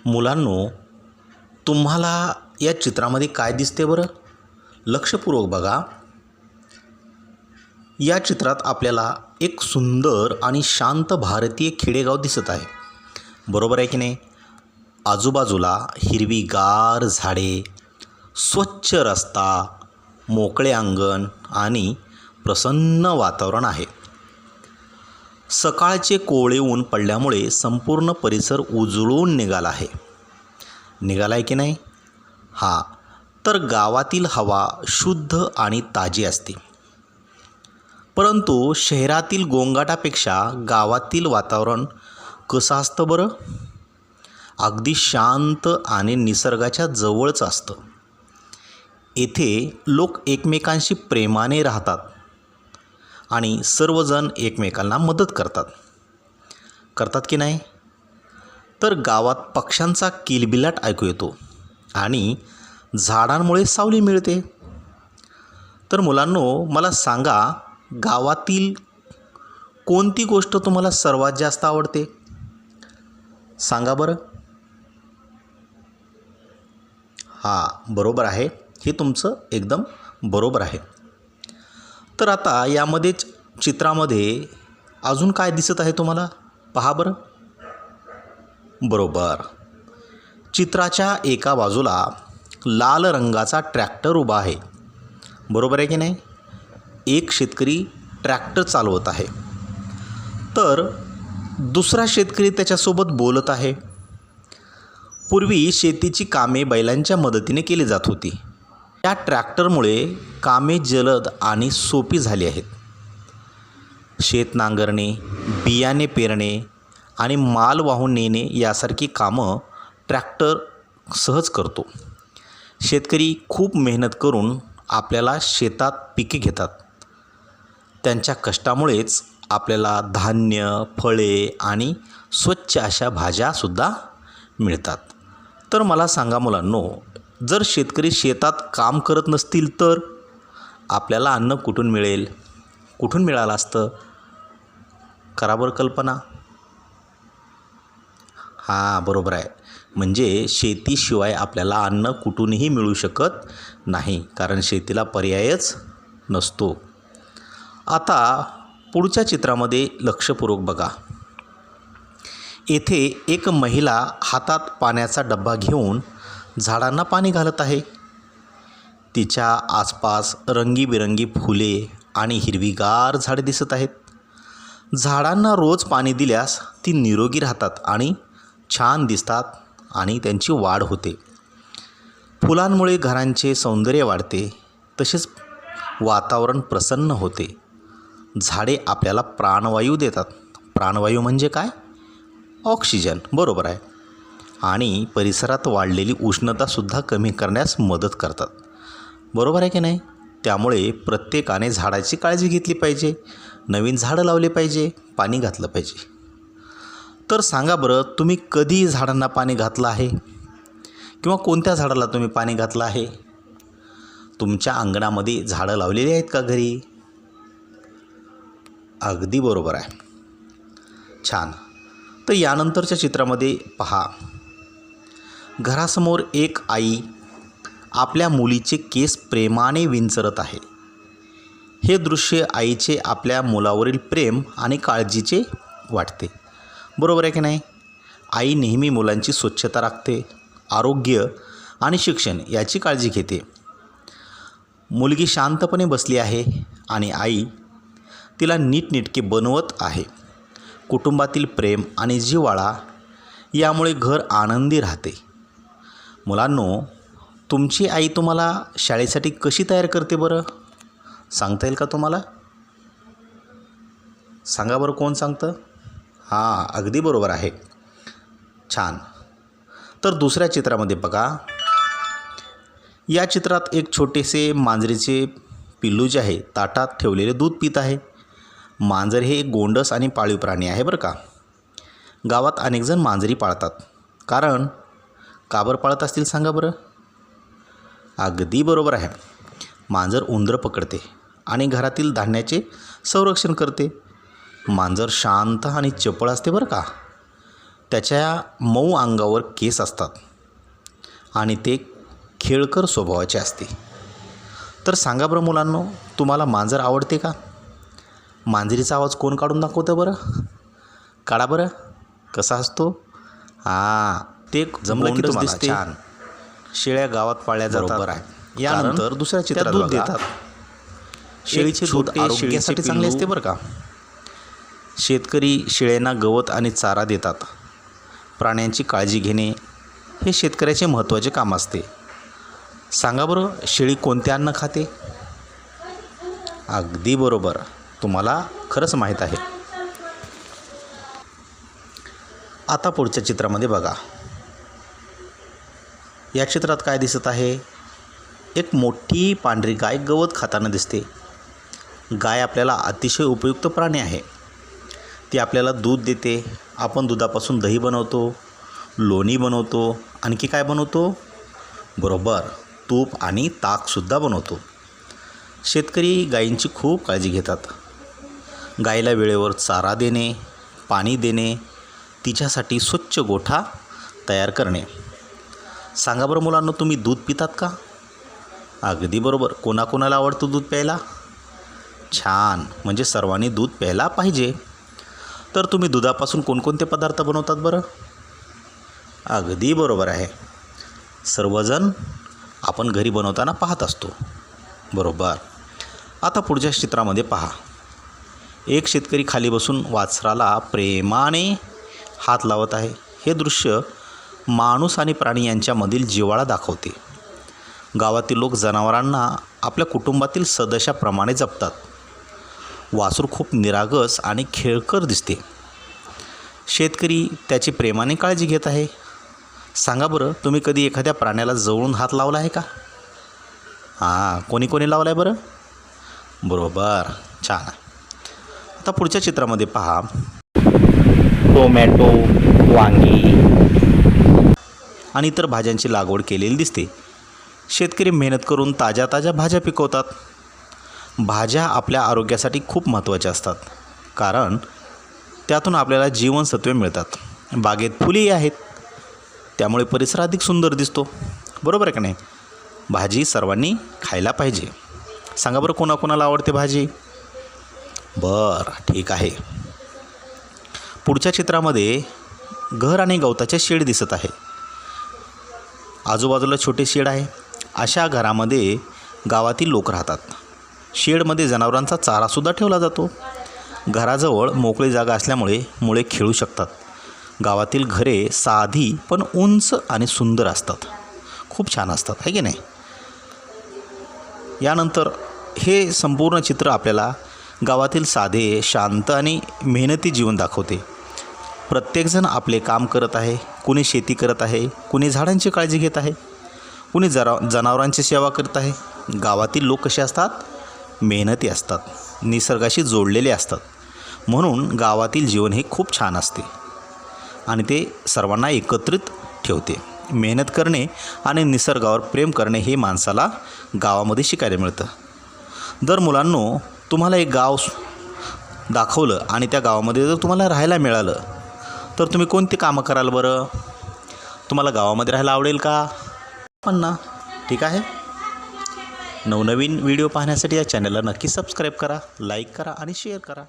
मुलांनो, तुम्हाला या चित्रामध्ये काय दिसते बरं? लक्षपूर्वक बघा. या चित्रात आपल्याला एक सुंदर आणि शांत भारतीय खेडेगाव दिसत आहे. बरोबर आहे की नाही? आजूबाजूला हिरवीगार झाडे, स्वच्छ रस्ता, मोकळे अंगण आणि प्रसन्न वातावरण आहे. सकाळचे कोवळे ऊन पडल्यामुळे संपूर्ण परिसर उजळून निघाला आहे की नाही? तर गावातील हवा शुद्ध आणि ताजी असते. परंतु शहरातील गोंगाटापेक्षा गावातील वातावरण कसं असतं बरं? अगदी शांत आणि निसर्गाच्या जवळच असतं. येथे लोक एकमेकांशी प्रेमाने राहतात आणि सर्वजण एकमेकांना मदत करतात की नाही? तर गावात पक्ष्यांचा किलबिलाट ऐकू येतो आणि झाडांमुळे सावली मिळते. तर मुलांनो, मला सांगा, गावातील कोणती गोष्ट तुम्हाला सर्वात जास्त आवडते? सांगा बरं. बरोबर आहे. हे तुमचं एकदम बरोबर आहे. तर आता यामध्येच चित्रामध्ये अजून काय दिसत आहे तुम्हाला? पहा बरं. बरोबर. चित्राच्या एका बाजूला लाल रंगाचा ट्रॅक्टर उभा आहे. बरोबर आहे की नाही? एक शेतकरी ट्रॅक्टर चालवत आहे, तर दुसरा शेतकरी त्याच्यासोबत बोलत आहे. पूर्वी शेतीची कामे बैलांच्या मदतीने केली जात होती. या ट्रॅक्टरमुळे कामे जलद आणि सोपी झाली आहेत. शेत नांगरणे, बियाणे पेरणे आणि माल वाहून नेणे यासारखी कामं ट्रॅक्टर सहज करतो. शेतकरी खूप मेहनत करून आपल्याला शेतात पिके घेतात. त्यांच्या कष्टामुळेच आपल्याला धान्य, फळे आणि स्वच्छ अशा भाज्यासुद्धा मिळतात. तर मला सांगा मुलांनो, जर शेतकरी शेतात काम करत नसतील तर आपल्याला अन्न कुठून मिळेल? कुठून मिळालं असतं? करा बरं कल्पना. बरोबर आहे. म्हणजे शेतीशिवाय आपल्याला अन्न कुठूनही मिळू शकत नाही, कारण शेतीला पर्यायच नसतो. आता पुढच्या चित्रामध्ये लक्षपूर्वक बघा. येथे एक महिला हातात पाण्याचा डब्बा घेऊन झाडांना पाणी घालत आहे. तिच्या आसपास रंगीबिरंगी फुले आणि हिरवीगार झाडे दिसत आहेत. झाडांना रोज पाणी दिल्यास ती निरोगी राहतात आणि छान दिसतात आणि त्यांची वाढ होते. फुलांमुळे घरांचे सौंदर्य वाढते, तसेच वातावरण प्रसन्न होते. झाडे आपल्याला प्राणवायू देतात. प्राणवायू म्हणजे काय? ऑक्सिजन. बरोबर आहे. आणि परिसरात वाढलेली उष्णतासुद्धा कमी करण्यास मदत करतात. बरोबर आहे की नाही? त्यामुळे प्रत्येकाने झाडाची काळजी घेतली पाहिजे, नवीन झाडं लावले पाहिजे, पाणी घातलं पाहिजे. तर सांगा बरं, तुम्ही कधी झाडांना पाणी घातलं आहे? किंवा कोणत्या झाडाला तुम्ही पाणी घातलं आहे? तुमच्या अंगणामध्ये झाडं लावलेली आहेत का घरी? अगदी बरोबर आहे. छान. तर यानंतरच्या चित्रामध्ये पहा. घरासमोर एक आई आपल्या मुलीचे केस प्रेमाने विंचरत आहे. हे दृश्य आईचे आपल्या मुलावरील प्रेम आणि काळजीचे वाटते. बरोबर आहे की नाही? आई नेहमी मुलांची स्वच्छता राखते, आरोग्य आणि शिक्षण याची काळजी घेते. मुलगी शांतपणे बसली आहे आणि आई तिला नीटनेटके बनवत आहे. कुटुंबातील प्रेम आणि जिव्हाळा यामुळे घर आनंदी राहते. मुलांनो, तुमची आई तुम्हाला शाळेसाठी कशी तयार करते बरं? सांगता येईल का तुम्हाला? सांगा बरं, कोण सांगतं? अगदी बरोबर आहे. छान. तर दुसऱ्या चित्रामध्ये बघा. या चित्रात एक छोटेसे मांजरीचे पिल्लू जे आहे ताटात ठेवलेले दूध पित आहे. मांजर हे एक गोंडस आणि पाळीव प्राणी आहे बरं का. गावात अनेकजण मांजरी पाळतात. कारण का बरं पाळत असतील सांगा बरं? अगदी बरोबर आहे. मांजर उंदरं पकडते आणि घरातील धान्याचे संरक्षण करते. मांजर शांत आणि चपळ असते बरं का. त्याच्या मऊ अंगावर केस असतात आणि ते खेळकर स्वभावाचे असते. तर सांगा बरं मुलांनो, तुम्हाला मांजर आवडते का? मांजरीचा आवाज कोण काढून दाखवतं बरं? काढा बरं, कसा असतो? ते जमलं की तुम्हाला दिसते. छान. शेळ्या गावात पाळल्या जातात. बरोबर आहे. यानंतर दुसऱ्या चित्रात दूध देतात. शेळीचे दूध आरोग्यासाठी चांगले असते बरं का. शेतकरी शेळ्यांना गवत आणि चारा देतात. प्राण्यांची काळजी घेणे हे शेतकऱ्याचे महत्त्वाचे काम असते. सांगा बरं, शेळी कोणते अन्न खाते? अगदी बरोबर, तुम्हाला खरंच माहीत आहे. आता पुढच्या चित्रामध्ये बघा. या चित्रात काय दिसत आहे? एक मोठी पांढरी गाय गवत खाताना दिसते. गाय आपल्याला अतिशय उपयुक्त प्राणी आहे. ती आपल्याला दूध देते. आपण दुधापासून दही बनवतो, लोणी बनवतो, आणखी काय बनवतो? बरोबर, तूप आणि ताकसुद्धा बनवतो. शेतकरी गायींची खूप काळजी घेतात. गायीला वेळेवर चारा देणे, पाणी देणे, तिच्यासाठी स्वच्छ गोठा तयार करणे. सांगा बरं मुलांनो, तुम्ही दूध पितात का? अगदी बरोबर. कोणाकोणाला आवडतं दूध प्यायला? छान, म्हणजे सर्वांनी दूध प्यायला पाहिजे. तर तुम्ही दुधापासून कोणकोणते पदार्थ बनवतात बरं? अगदी बरोबर आहे. सर्वजण आपण घरी बनवताना पाहत असतो. बरोबर. आता पुढच्या चित्रामध्ये पहा. एक शेतकरी खाली बसून वासराला प्रेमाने हात लावत आहे. हे दृश्य माणूस आणि प्राणी यांच्यामधील जिव्हाळा दाखवते. गावातील लोक जनावरांना आपल्या कुटुंबातील सदस्याप्रमाणे जपतात. वासरू खूप निरागस आणि खेळकर दिसते. शेतकरी त्याची प्रेमाने काळजी घेत आहे. सांगा बरं, तुम्ही कधी एखाद्या प्राण्याला जवळून हात लावला आहे का? कोणी कोणी लावला आहे बरं? बरोबर, छान. आता पुढच्या चित्रामध्ये पहा. टोमॅटो, वांगी आणि इतर भाज्यांची लागवड केलेली दिसते. शेतकरी मेहनत करून ताज्या ताज्या भाज्या पिकवतात. भाज्या आपल्या आरोग्यासाठी खूप महत्त्वाच्या असतात, कारण त्यातून आपल्याला जीवनसत्वे मिळतात. बागेत फुलेही आहेत, त्यामुळे परिसर अधिक सुंदर दिसतो. बरोबर आहे का नाही? भाजी सर्वांनी खायला पाहिजे. सांगा बरं, कोणाकोणाला आवडते भाजी? बरं, ठीक आहे. पुढच्या चित्रामध्ये घर आणि गवताचे शेड दिसत आहे. आजूबाजूला छोटे शेड आहे. अशा घरामध्ये गावातील लोक राहतात. शेडमध्ये जनावरांचा चारासुद्धा ठेवला जातो. घराजवळ मोकळी जागा असल्यामुळे मुले खेळू शकतात. गावातील घरे साधी पण उंच आणि सुंदर असतात. खूप छान असतात, आहे की नाही? यानंतर हे संपूर्ण चित्र आपल्याला गावातील साधे, शांत आणि मेहनती जीवन दाखवते. प्रत्येकजण आपले काम करत आहे. कुणी शेती करत आहे, कुणी झाडांची काळजी घेत आहे, कुणी जनावरांची सेवा करत आहे. गावातील लोक कसे असतात? मेहनती असतात, निसर्गाशी जोडलेले असतात. म्हणून गावातील जीवन हे खूप छान असते आणि ते सर्वांना एकत्रित ठेवते. मेहनत करणे आणि निसर्गावर प्रेम करणे हे माणसाला गावामध्ये शिकायला मिळतं. जर मुलांनो, तुम्हाला एक गाव दाखवलं आणि त्या गावामध्ये जर तुम्हाला राहायला मिळालं, तर तुम्ही कोणती कामं कराल बरं? तुम्हाला गावामध्ये राहायला आवडेल का? पण ना, ठीक आहे. नवनवीन व्हिडिओ पाहण्यासाठी या चॅनलला नक्की सबस्क्राईब करा, लाईक करा आणि शेअर करा.